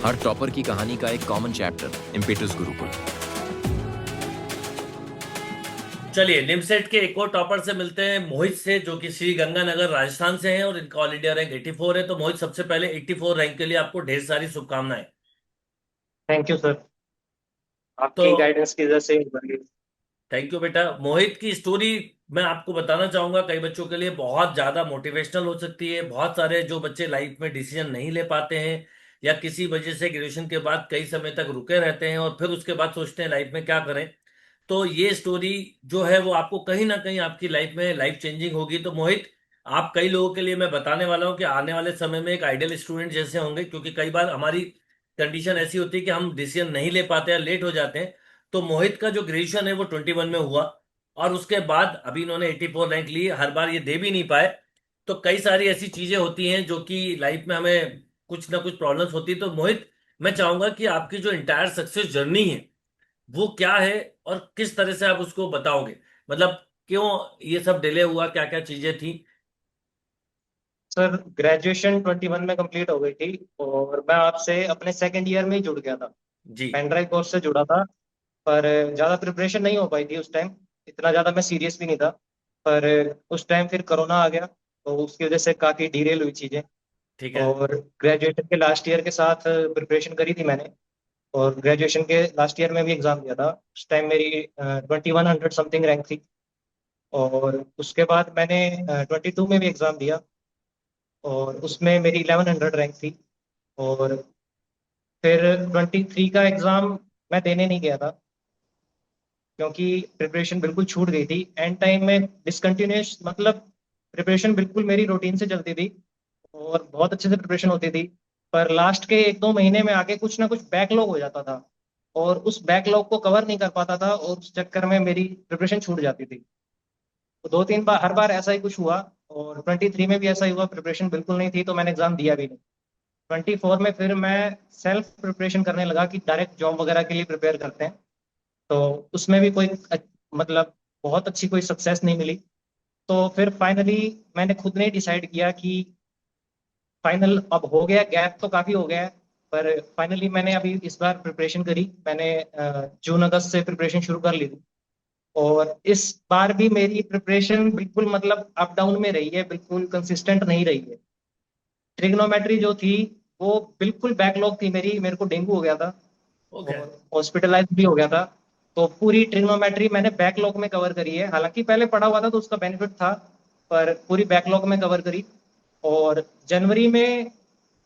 हर topper की कहानी का एक कॉमन चैप्टर, इम्पेटस गुरुकुल। चलिए निमसेट के एक और टॉपर से मिलते हैं, मोहित से, जो कि श्री गंगानगर राजस्थान से हैं और इनका ऑल इंडिया रैंक 84 है। तो मोहित, सबसे पहले 84 रैंक के लिए आपको ढेर सारी शुभकामनाएं। Thank you sir. तो आपकी गाइडेंस की वजह से बन गई। थैंक यू बेटा। मोहित की स्टोरी मैं आपको बताना चाहूंगा, कई बच्चों के लिए बहुत ज्यादा मोटिवेशनल हो सकती है। बहुत सारे जो बच्चे लाइफ में डिसीजन नहीं ले पाते हैं या किसी वजह से ग्रेजुएशन के बाद कई समय तक रुके रहते हैं और फिर उसके बाद सोचते हैं लाइफ में क्या करें, तो ये स्टोरी जो है वो आपको कहीं ना कहीं आपकी लाइफ में लाइफ चेंजिंग होगी। तो मोहित, आप कई लोगों के लिए मैं बताने वाला हूँ कि आने वाले समय में एक आइडियल स्टूडेंट जैसे होंगे, क्योंकि कई बार हमारी कंडीशन ऐसी होती है कि हम डिसीजन नहीं ले पाते या लेट हो जाते हैं। तो मोहित का जो ग्रेजुएशन है वो 21 में हुआ और उसके बाद अभी इन्होंने 84 रैंक ली। हर बार ये दे भी नहीं पाए। तो कई सारी ऐसी चीजें होती हैं जो कि लाइफ में हमें कुछ ना कुछ प्रॉब्लम्स होती है। तो मोहित, मैं चाहूंगा कि आपकी जो इंटायर सक्सेस जर्नी है वो क्या है और किस तरह से आप उसको बताओगे, मतलब क्यों ये सब डिले हुआ, क्या क्या चीजें थी। सर, ग्रेजुएशन 21 में कंप्लीट हो गई थी और मैं आपसे अपने सेकंड ईयर में ही जुड़ गया था। जी। पेन ड्राइव कोर्स से जुड़ा था। पर ज़्यादा प्रिपरेशन नहीं हो पाई थी उस टाइम। इतना ज़्यादा मैं सीरियस भी नहीं था। पर उस टाइम फिर कोरोना आ गया तो उसकी वजह से काफ़ी डीरेल हुई चीज़ें। ठीक है। और ग्रेजुएशन के लास्ट ईयर के साथ प्रिपरेशन करी थी मैंने। और ग्रेजुएशन के लास्ट ईयर में भी एग्ज़ाम दिया था। उस टाइम मेरी 2100 समथिंग रैंक थी। और उसके बाद मैंने 22 में भी एग्ज़ाम दिया और उसमें मेरी 1100 रैंक थी। और फिर 23 का एग्ज़ाम मैं देने नहीं गया था क्योंकि प्रिपरेशन बिल्कुल छूट गई थी एंड टाइम में। डिसकंटिन्यूस मतलब प्रिपरेशन बिल्कुल मेरी रूटीन से चलती थी और बहुत अच्छे से प्रिपरेशन होती थी। पर लास्ट के एक दो महीने में आके कुछ ना कुछ बैकलॉग हो जाता था और उस बैकलॉग को कवर नहीं कर पाता था और उस चक्कर में मेरी प्रिपरेशन छूट जाती थी। तो दो तीन बार, हर बार ऐसा ही कुछ हुआ। और 23 में भी ऐसा ही हुआ, प्रिपरेशन बिल्कुल नहीं थी तो मैंने एग्जाम दिया भी नहीं। 24 में फिर मैं सेल्फ प्रिपरेशन करने लगा कि डायरेक्ट जॉब वगैरह के लिए प्रिपेयर करते हैं। तो उसमें भी कोई मतलब बहुत अच्छी कोई सक्सेस नहीं मिली। तो फिर फाइनली मैंने खुद ने डिसाइड किया कि फाइनल अब हो गया, गैप तो काफी हो गया है। पर फाइनली मैंने अभी इस बार प्रिपरेशन करी। मैंने जून अगस्त से प्रिपरेशन शुरू कर ली थी। और इस बार भी मेरी प्रिपरेशन बिल्कुल मतलब अप डाउन में रही है, बिल्कुल कंसिस्टेंट नहीं रही है। ट्रिग्नोमेट्री जो थी वो बिल्कुल बैकलॉग थी मेरी। मेरे को डेंगू हो गया था ओके। और हॉस्पिटलाइज भी हो गया था। तो पूरी ट्रिग्नोमेट्री मैंने बैकलॉग में कवर करी है। हालांकि पहले पढ़ा हुआ था तो उसका बेनिफिट था, पर पूरी बैकलॉग में कवर करी। और जनवरी में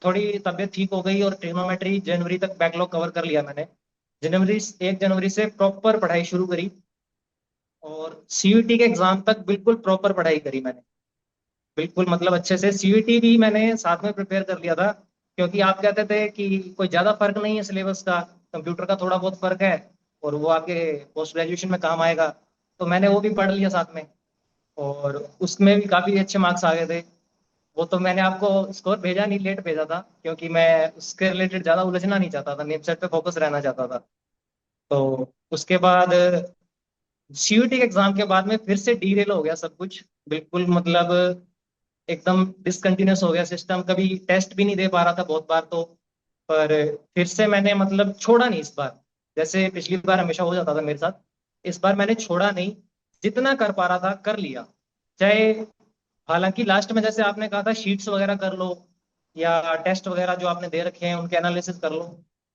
थोड़ी तबीयत ठीक हो गई और ट्रिग्नोमेट्री जनवरी तक बैकलॉग कवर कर लिया मैंने। जनवरी 1 जनवरी से प्रॉपर पढ़ाई शुरू करी और सीयूईटी के एग्जाम तक बिल्कुल प्रॉपर पढ़ाई करी मैंने। बिल्कुल मतलब अच्छे से सीयूईटी भी मैंने साथ में प्रिपेयर कर लिया था क्योंकि आप कहते थे कि कोई ज्यादा फर्क नहीं है सिलेबस का, कंप्यूटर का थोड़ा बहुत फर्क है और वो आगे पोस्ट ग्रेजुएशन में काम आएगा। तो मैंने वो भी पढ़ लिया साथ में और उसमें भी काफी अच्छे मार्क्स आ गए थे। वो तो मैंने आपको स्कोर भेजा नहीं, लेट भेजा था क्योंकि मैं उसके रिलेटेड ज्यादा उलझना नहीं चाहता था, नेमसेट पे फोकस रहना चाहता था। तो उसके बाद सीयूईटी के एग्जाम के बाद में फिर से डीरेल हो गया सब कुछ। बिल्कुल मतलब एकदम डिसकंटिन्यूस हो गया सिस्टम, कभी टेस्ट भी नहीं दे पा रहा था बहुत बार तो। पर फिर से मैंने मतलब छोड़ा नहीं इस बार। जैसे पिछली बार हमेशा हो जाता था मेरे साथ, इस बार मैंने छोड़ा नहीं। जितना कर पा रहा था कर लिया। चाहे हालांकि लास्ट में जैसे आपने कहा था शीट्स वगैरह कर लो या टेस्ट वगैरह जो आपने दे रखे हैं उनके एनालिसिस कर लो,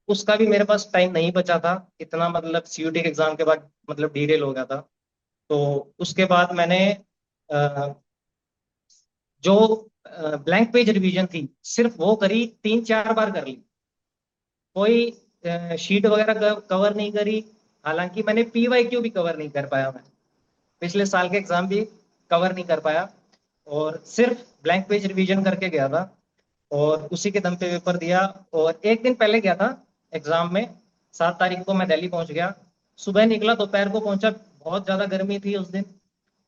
उसका भी मेरे पास टाइम नहीं बचा था इतना। मतलब सीयूटी के एग्जाम के बाद मतलब डीरेल हो गया था। तो उसके बाद मैंने जो ब्लैंक पेज रिवीजन थी सिर्फ वो करी, 3 4 बार कर ली। कोई शीट वगैरह कवर नहीं करी। हालांकि मैंने पीवाईक्यू भी कवर नहीं कर पाया मैं, पिछले साल के एग्जाम भी कवर नहीं कर पाया और सिर्फ ब्लैंक पेज रिवीजन करके गया था और उसी के दम पे पेपर दिया। और एक दिन पहले गया था एग्जाम में, 7 तारीख को मैं दिल्ली पहुंच गया। सुबह निकला, दोपहर को पहुंचा, बहुत ज्यादा गर्मी थी उस दिन।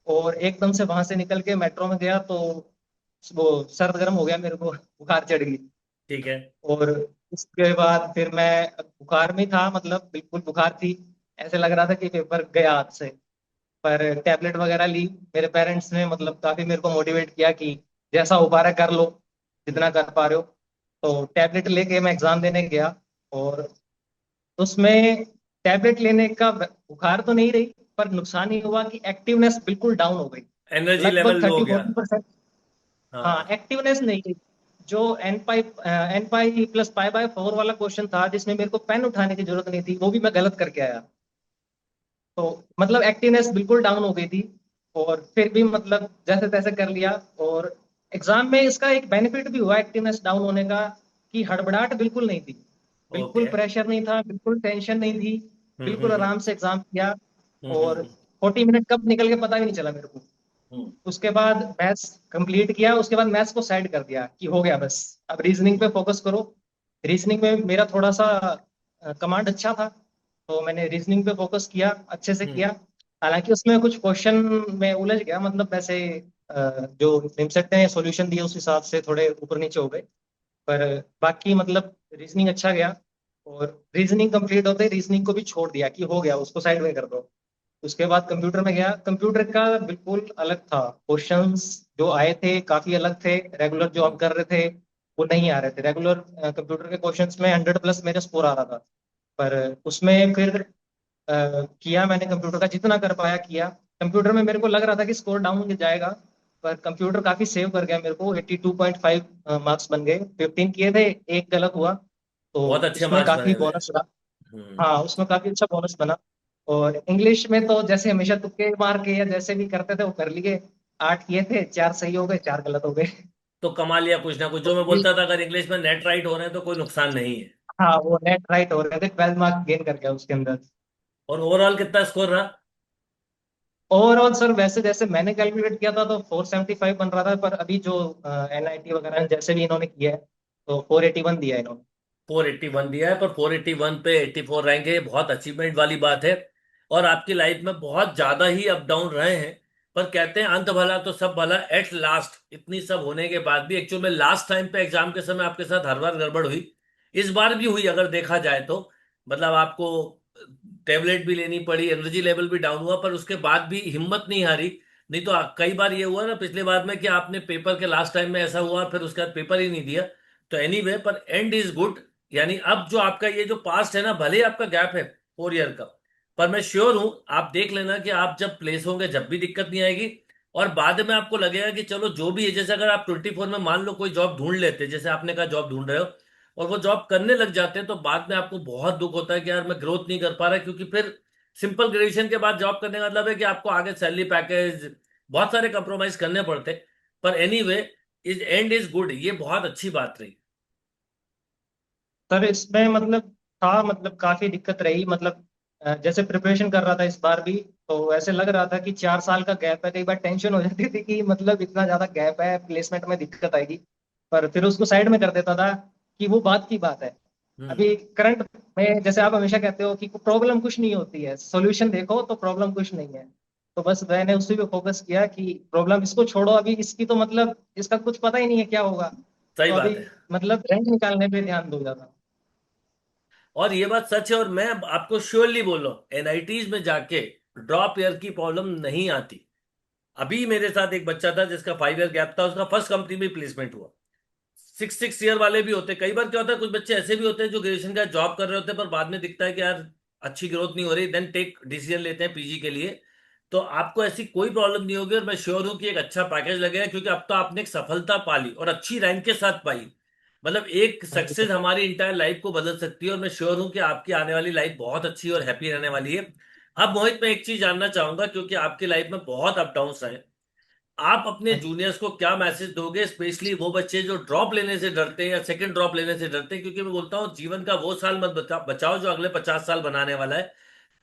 और एकदम से वहां से निकल के मेट्रो में गया तो वो सर्द गर्म हो गया, मेरे को बुखार चढ़ गई। ठीक है। और उसके बाद फिर मैं बुखार में था, मतलब बिल्कुल बुखार थी। ऐसे लग रहा था कि पेपर गया हाथ से। पर टैबलेट वगैरह ली। मेरे पेरेंट्स ने मतलब काफी मेरे को मोटिवेट किया कि जैसा हो पा रहा है कर लो, जितना कर पा रहे हो। तो टैबलेट लेके मैं एग्जाम देने गया और उसमें टैबलेट लेने का बुखार तो नहीं रही, पर नुकसान ही हुआ कि एक्टिवनेस बिल्कुल डाउन हो गई, एनर्जी लेवल लगभग लो गया। 30-40%। हाँ, हाँ। एक्टिवनेस नहीं थी। जो N पाई + पाई/4 वाला क्वेश्चन था जिसमें मेरे को पेन उठाने की जरूरत नहीं थी, वो भी मैं गलत करके आया। तो मतलब एक्टिवनेस बिल्कुल डाउन हो गई थी। और फिर भी मतलब जैसे तैसे कर लिया। और एग्जाम में इसका एक बेनिफिट भी हुआ एक्टिवनेस डाउन होने का, कि हड़बड़ाहट बिल्कुल नहीं थी, बिल्कुल ओके। प्रेशर नहीं था, बिल्कुल टेंशन नहीं थी, बिल्कुल हम्म। आराम से एग्जाम किया। और हम्म। 40 मिनट कब निकल के पता भी नहीं चला मेरे को। हम्म। उसके बाद मैथ्स कंप्लीट किया, उसके बाद मैथ्स को साइड कर दिया कि हो गया बस, अब रीजनिंग पे फोकस करो। रीजनिंग में मेरा थोड़ा सा कमांड अच्छा था, तो मैंने रीजनिंग पे फोकस किया, अच्छे से हम्म। किया। हालांकि उसमें कुछ क्वेश्चन में उलझ गया, मतलब वैसे जो निमसेट ने सॉल्यूशन दिए उस हिसाब से थोड़े ऊपर नीचे हो गए। पर बाकी मतलब रीजनिंग अच्छा गया। और रीजनिंग कंप्लीट होते रीजनिंग को भी छोड़ दिया कि हो गया, उसको साइड में कर दो। उसके बाद कंप्यूटर में गया, कंप्यूटर का बिल्कुल अलग था। क्वेश्चंस जो आए थे काफी अलग थे, रेगुलर जो हम हम्म। कर रहे थे वो नहीं आ रहे थे। रेगुलर कंप्यूटर के क्वेश्चंस में 100+ मेरे स्कोर आ रहा था। पर उसमें फिर किया मैंने, कंप्यूटर का जितना कर पाया किया। कंप्यूटर में मेरे को लग रहा था कि स्कोर डाउन जाएगा, पर कंप्यूटर काफी सेव कर गया मेरे को। 82.5 मार्क्स बन गए, 15 किए थे, एक गलत हुआ, तो बहुत अच्छे उसमें मार्क्स काफी बने हुए हैं। बोनस रहा। हम्म। हाँ, उसमें काफी अच्छा बोनस बना। और इंग्लिश में तो जैसे हमेशा तुक्के मार के या जैसे भी करते थे वो कर लिए। 8 किए थे, 4 सही हो गए, 4 गलत हो गए। तो कमा लिया कुछ ना कुछ, तो जो मैं ये, बोलता था अगर इंग्लिश में नेट राइट हो रहे हैं तो कोई नुकसान नहीं है। हाँ, वो नेट राइट हो रहे थे, 12 मार्क्स गेन कर गया उसके अंदर। और ओवरऑल कितना स्कोर रहा? ओवरऑल सर वैसे जैसे मैंने कैलकुलेट किया था तो 475 बन रहा था, पर अभी जो NIT वगैरह जैसे भी इन्होंने किया है, तो 481 दिया है इन्होंने। 481 दिया है, पर 481 पे 84 रैंक है, ये बहुत अचीवमेंट वाली बात है। और आपकी लाइफ में बहुत ज्यादा ही अप डाउन रहे हैं। पर कहते हैं अंत भला तो सब भला, एट लास्ट इतनी सब होने के बाद भी एक्चुअल में लास्ट टाइम पे एग्जाम के समय आपके साथ हर बार गड़बड़ हुई। इस बार भी हुई अगर देखा जाए तो। मतलब आपको टेबलेट भी लेनी पड़ी, एनर्जी लेवल भी डाउन हुआ, पर उसके बाद भी हिम्मत नहीं हारी। नहीं तो कई बार ये हुआ ना पिछले बार में कि आपने पेपर के लास्ट टाइम में ऐसा हुआ, फिर उसके बाद पेपर ही नहीं दिया। तो एनीवे, पर एंड इज गुड। यानी अब जो आपका ये जो पास्ट है ना, भले ही आपका गैप है 4 ईयर का, पर मैं श्योर हूं आप देख लेना कि आप जब प्लेस होंगे जब भी दिक्कत नहीं आएगी। और बाद में आपको लगेगा कि चलो जो भी है, जैसे अगर आप 24 में मान लो कोई जॉब ढूंढ लेते, जैसे आपने कहा जॉब ढूंढ रहे हो, और वो जॉब करने लग जाते हैं, तो बाद में आपको बहुत दुख होता है कि यार मैं ग्रोथ नहीं कर पा रहा, क्योंकि फिर सिंपल ग्रेजुएशन के बाद जॉब करने का मतलब है कि आपको आगे सैलरी पैकेज बहुत सारे कंप्रोमाइज करने पड़ते। पर anyway, is and is good, ये बहुत अच्छी बात रही। सर इसमें मतलब था, मतलब काफी दिक्कत रही, मतलब जैसे प्रिपरेशन कर रहा था इस बार भी, तो ऐसे लग रहा था कि 4 साल का गैप है। कई बार टेंशन हो जाती थी कि मतलब इतना ज्यादा गैप है, प्लेसमेंट में दिक्कत आएगी। पर फिर उसको साइड में कर देता था कि वो बात की बात है। हम्म। अभी करंट में जैसे आप हमेशा कहते हो कि प्रॉब्लम कुछ नहीं होती है, सॉल्यूशन देखो तो प्रॉब्लम कुछ नहीं है। तो बस मैंने उसी पे फोकस किया कि प्रॉब्लम इसको छोड़ो, अभी इसकी तो मतलब इसका कुछ पता ही नहीं है क्या होगा। सही तो अभी बात है। मतलब रैंक निकालने पे ध्यान दो ज्यादा। और ये बात सच है, और मैं आपको श्योरली बोल रहा हूँ, एनआईटीज में जाके ड्रॉप ईयर की प्रॉब्लम नहीं आती। अभी मेरे साथ एक बच्चा था जिसका 5 ईयर गैप था, उसका फर्स्ट कंपनी में प्लेसमेंट हुआ। 6 ईयर वाले भी होते, कई बार क्या होता है कुछ बच्चे ऐसे भी होते हैं जो ग्रेजुएशन का जॉब कर रहे होते हैं, पर बाद में दिखता है कि यार अच्छी ग्रोथ नहीं हो रही, देन टेक डिसीजन लेते हैं पीजी के लिए। तो आपको ऐसी कोई प्रॉब्लम नहीं होगी, और मैं श्योर हूं कि एक अच्छा पैकेज लगेगा, क्योंकि अब तो आपने एक सफलता पाली और अच्छी रैंक के साथ पाई। मतलब एक हाँ जी सक्सेस सर। हमारी इंटायर लाइफ को बदल सकती है, और मैं श्योर हूं कि आपकी आने वाली लाइफ बहुत अच्छी और हैप्पी रहने वाली है। अब मोहित, मैं एक चीज जानना चाहूंगा, क्योंकि आपकी लाइफ में बहुत अप डाउन रहे, आप अपने हाँ जी। जूनियर्स को क्या मैसेज दोगे, स्पेशली वो बच्चे जो ड्रॉप लेने से डरते हैं या सेकंड ड्रॉप लेने से डरते हैं? क्योंकि मैं बोलता हूँ जीवन का वो साल मत बचाओ जो अगले 50 साल बनाने वाला है।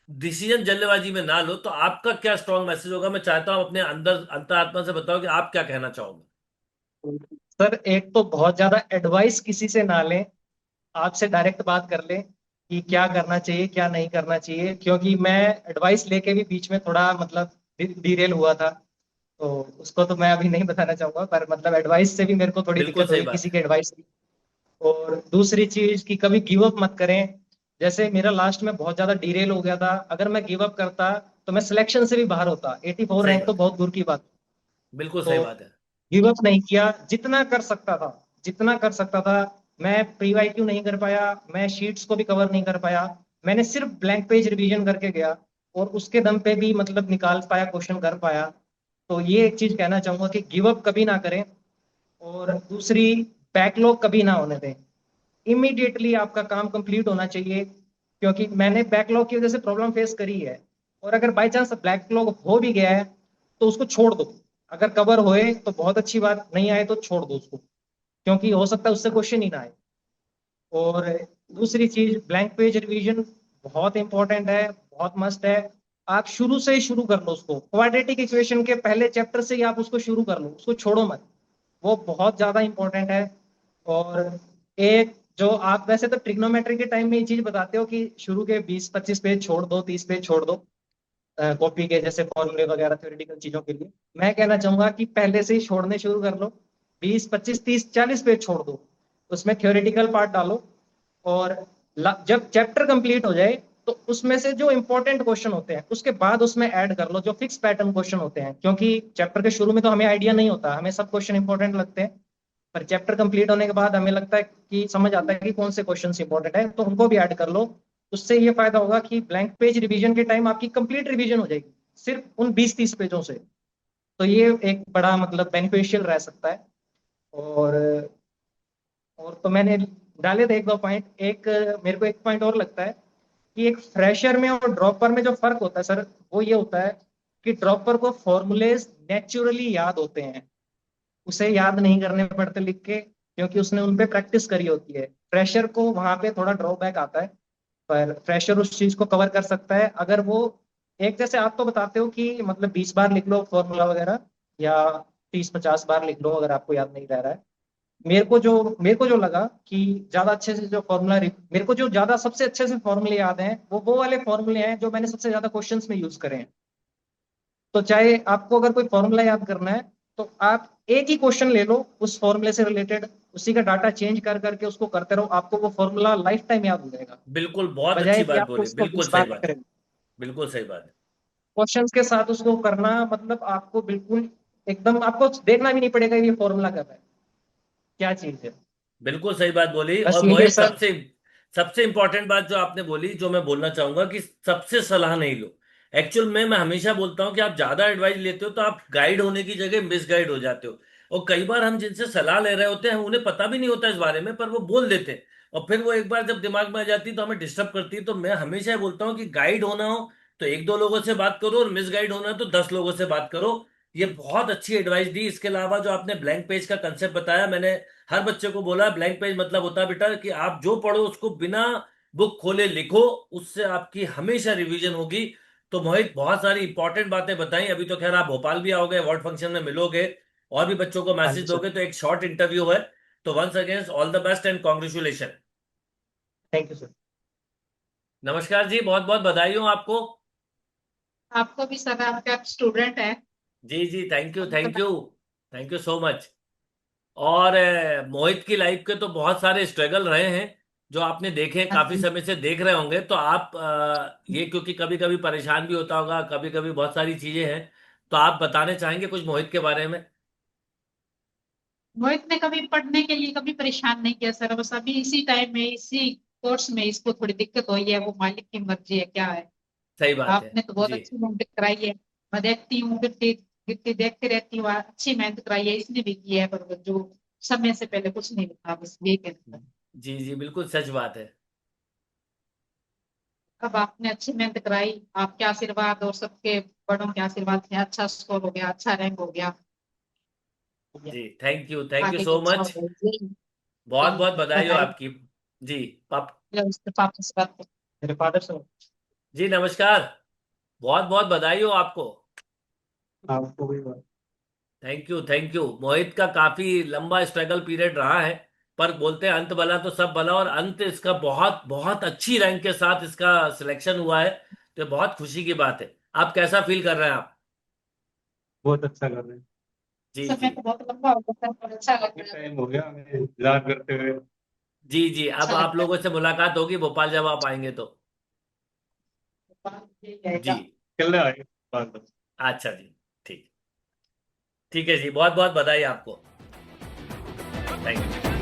डिसीजन जल्दबाजी में ना लो। तो आपका क्या स्ट्रॉन्ग मैसेज होगा? मैं चाहता हूं अपने अंदर अंतरात्मा से बताओ कि आप क्या कहना चाहोगे। सर एक तो बहुत ज्यादा एडवाइस किसी से ना लें, आपसे डायरेक्ट बात कर लें कि क्या करना चाहिए क्या नहीं करना चाहिए। क्योंकि मैं एडवाइस लेके भी बीच में थोड़ा मतलब डिरेल हुआ था, तो उसको तो मैं अभी नहीं बताना चाहूंगा, पर मतलब एडवाइस से भी मेरे को थोड़ी बिल्कुल दिक्कत सही हुई, बात किसी है। की एडवाइस से। और दूसरी चीज कि कभी गिव अप मत करें। जैसे मेरा लास्ट में बहुत ज्यादा डिरेल हो गया था, अगर मैं गिव अप करता तो मैं सिलेक्शन से भी बाहर होता। 84 सही रैंक तो बात है। बहुत दूर की बात। बिल्कुल तो सही बात है। गिव अप नहीं किया, जितना कर सकता था, जितना कर सकता था मैं प्री वाई क्यू नहीं कर पाया, मैं शीट्स को भी कवर नहीं कर पाया, मैंने सिर्फ ब्लैंक पेज रिवीजन करके गया और उसके दम पे भी मतलब निकाल पाया, क्वेश्चन कर पाया। तो ये एक चीज कहना चाहूंगा कि गिव अप कभी ना करें, और दूसरी, बैकलॉग कभी ना होने दें। इमीडिएटली आपका काम कंप्लीट होना चाहिए, क्योंकि मैंने बैकलॉग की वजह से प्रॉब्लम फेस करी है। और अगर बाई चांस बैकलॉग हो भी गया है तो उसको छोड़ दो, अगर कवर होए तो बहुत अच्छी बात, नहीं आए तो छोड़ दो उसको, क्योंकि हो सकता है उससे क्वेश्चन ही ना आए। और दूसरी चीज, ब्लैंक पेज रिवीजन बहुत इंपॉर्टेंट है, बहुत मस्ट है। आप शुरू से ही शुरू कर लो उसको, क्वाड्रेटिक इक्वेशन के पहले चैप्टर से ही आप उसको शुरू कर लो, उसको छोड़ो मत, वो बहुत ज्यादा इंपॉर्टेंट है। और एक जो आप वैसे तो ट्रिग्नोमेट्री के टाइम में ये चीज बताते हो कि शुरू के 20-25 पेज छोड़ दो, 30 पेज छोड़ दो, कॉपी के जैसे फॉर्मूले वगैरह थ्योरेटिकल चीजों के लिए। मैं कहना चाहूंगा कि पहले से ही छोड़ने शुरू कर लो, 20-25-30-40 पेज छोड़ दो, उसमें थ्योरेटिकल पार्ट डालो। और जब चैप्टर कंप्लीट हो जाए तो उसमें से जो इंपॉर्टेंट क्वेश्चन होते हैं उसके बाद उसमें ऐड कर लो जो फिक्स पैटर्न क्वेश्चन होते हैं, क्योंकि चैप्टर के शुरू में तो हमें आइडिया नहीं होता, हमें सब क्वेश्चन इंपॉर्टेंट लगते हैं, पर चैप्टर कंप्लीट होने के बाद हमें लगता है कि समझ आता है कि कौन से क्वेश्चन इंपॉर्टेंट है, तो उनको भी ऐड कर लो। उससे ये फायदा होगा कि ब्लैंक पेज रिवीजन के टाइम आपकी कंप्लीट रिवीजन हो जाएगी सिर्फ उन 20-30 पेजों से। तो ये एक बड़ा मतलब बेनिफिशियल रह सकता है। और तो मैंने डाले थे 1-2 पॉइंट। एक मेरे को एक पॉइंट और लगता है कि एक फ्रेशर में और ड्रॉपर में जो फर्क होता है सर, वो ये होता है कि ड्रॉपर को फॉर्मूलेज नेचुरली याद होते हैं, उसे याद नहीं करने पड़ते लिख के, क्योंकि उसने उन पे प्रैक्टिस करी होती है। फ्रेशर को वहां पे थोड़ा ड्रॉबैक आता है, पर फ्रेशर उस चीज को कवर कर सकता है अगर वो, एक जैसे आप तो बताते हो कि मतलब 20 बार लिख लो फॉर्मूला वगैरह, या 30-50 बार लिख लो अगर आपको याद नहीं रह रहा है। मेरे को जो लगा कि ज्यादा अच्छे से जो फॉर्मूला, मेरे को जो ज्यादा सबसे अच्छे से फॉर्मूले याद हैं वो वाले फॉर्मूले हैं जो मैंने सबसे ज्यादा क्वेश्चंस में यूज करे हैं। तो चाहे आपको अगर कोई फॉर्मूला याद करना है तो आप एक ही क्वेश्चन ले लो उस फॉर्मूले से रिलेटेड, उसी का डाटा चेंज कर करके उसको करते रहो, आपको वो फॉर्मूला लाइफ टाइम याद हो जाएगा, बिल्कुल, बहुत अच्छी बजाय कि बात आपको बोली, उसको बिल्कुल 20 सही बार बात है, करें। बिल्कुल सही बात है। क्वेश्चंस के साथ उसको करना मतलब आपको बिल्कुल एकदम, आपको देखना भी नहीं पड़ेगा ये फॉर्मूला क्या है, क्या चीज है। बिल्कुल सही बात बोली। बस और यही है मोहित, सर। सबसे सबसे इंपॉर्टेंट बात जो आपने बोली, जो मैं बोलना चाहूंगा कि सबसे सलाह नहीं लो। एक्चुअल में मैं हमेशा बोलता हूं कि आप ज्यादा एडवाइस लेते हो तो आप गाइड होने की जगह मिसगाइड हो जाते हो। और कई बार हम जिनसे सलाह ले रहे होते हैं उन्हें पता भी नहीं होता इस बारे में, पर वो बोल देते हैं, और फिर वो एक बार जब दिमाग में आ जाती है तो हमें डिस्टर्ब करती है। तो मैं हमेशा ये बोलता हूँ कि गाइड होना हो तो 1-2 लोगों से बात करो, और मिसगाइड होना है तो 10 लोगों से बात करो। ये बहुत अच्छी एडवाइस दी। इसके अलावा जो आपने ब्लैंक पेज का कंसेप्ट बताया, मैंने हर बच्चे को बोला ब्लैंक पेज मतलब होता है बेटा कि आप जो पढ़ो उसको बिना बुक खोले लिखो, उससे आपकी हमेशा रिवीजन होगी। तो मोहित, बहुत सारी इंपॉर्टेंट बातें बताई। अभी तो खैर आप भोपाल भी आओगे, अवार्ड फंक्शन में मिलोगे, और भी बच्चों को हाँ मैसेज जी सर। दोगे, तो एक शॉर्ट इंटरव्यू है। तो once again all the best and congratulation. Thank you sir. नमस्कार जी, बहुत बहुत बधाई हो आपको। आपको भी सर, आपका स्टूडेंट है। जी जी, thank you, thank you, thank you so much. और मोहित की लाइफ के तो बहुत सारे स्ट्रगल रहे हैं जो आपने देखे हैं, काफी समय से देख रहे होंगे। तो आप ये, क्योंकि कभी कभी परेशान भी होता होगा, कभी कभी बहुत सारी चीजें हैं, तो आप बताने चाहेंगे कुछ मोहित के बारे में? मोहित ने कभी पढ़ने के लिए कभी परेशान नहीं किया सर, बस अभी इसी टाइम में इसी कोर्स में इसको थोड़ी दिक्कत हुई है, वो मालिक की मर्जी है क्या है। सही बात है। आपने तो बहुत जी अच्छी मेहनत कराई है, मैं देखती हूँ गिरती गिरती देखती रहती हूँ, अच्छी मेहनत कराई है इसने भी की है, पर जो समय से पहले कुछ नहीं लिखा, बस ये कहना था। जी जी, बिल्कुल सच बात है। अब आपने अच्छी मेहनत कराई, आपके आशीर्वाद और सबके बड़ों के आशीर्वाद से अच्छा स्कोर हो गया, अच्छा रैंक हो गया। जी, थैंक यू आगे भी सो अच्छा मच। होगा, यही बहुत यही बहुत बधाई हो बधाई। आपकी। जी पाप उसके पापा से बात करो। मेरे फादर से। जी नमस्कार, बहुत बहुत बधाई हो आपको। आपको भी बात। Thank you, thank you. Mohit का काफी लंबा स्ट्रगल पीरियड रहा है, पर बोलते हैं अंत भला तो सब भला, और अंत इसका बहुत बहुत अच्छी रैंक के साथ इसका सिलेक्शन हुआ है। तो बहुत खुशी की बात है। आप कैसा फील कर रहे हैं आप? बहुत अच्छा कर रहे हैं। जी समय जी। तो बहुत लंबा हो गया था, पर अच्छा लग रहा है। टाइम हो गया हमें इंतजार करते हुए। जी जी, अब अच्छा आप लग रहा लोगों से मुलाकात होगी भोपाल जब आप आएंगे तो। है, बात यही जी। रहेगा। चलने आए बात। अच्छा जी। ठीक, ठीक है जी, बहुत बहुत बधाई आपको। Thank you.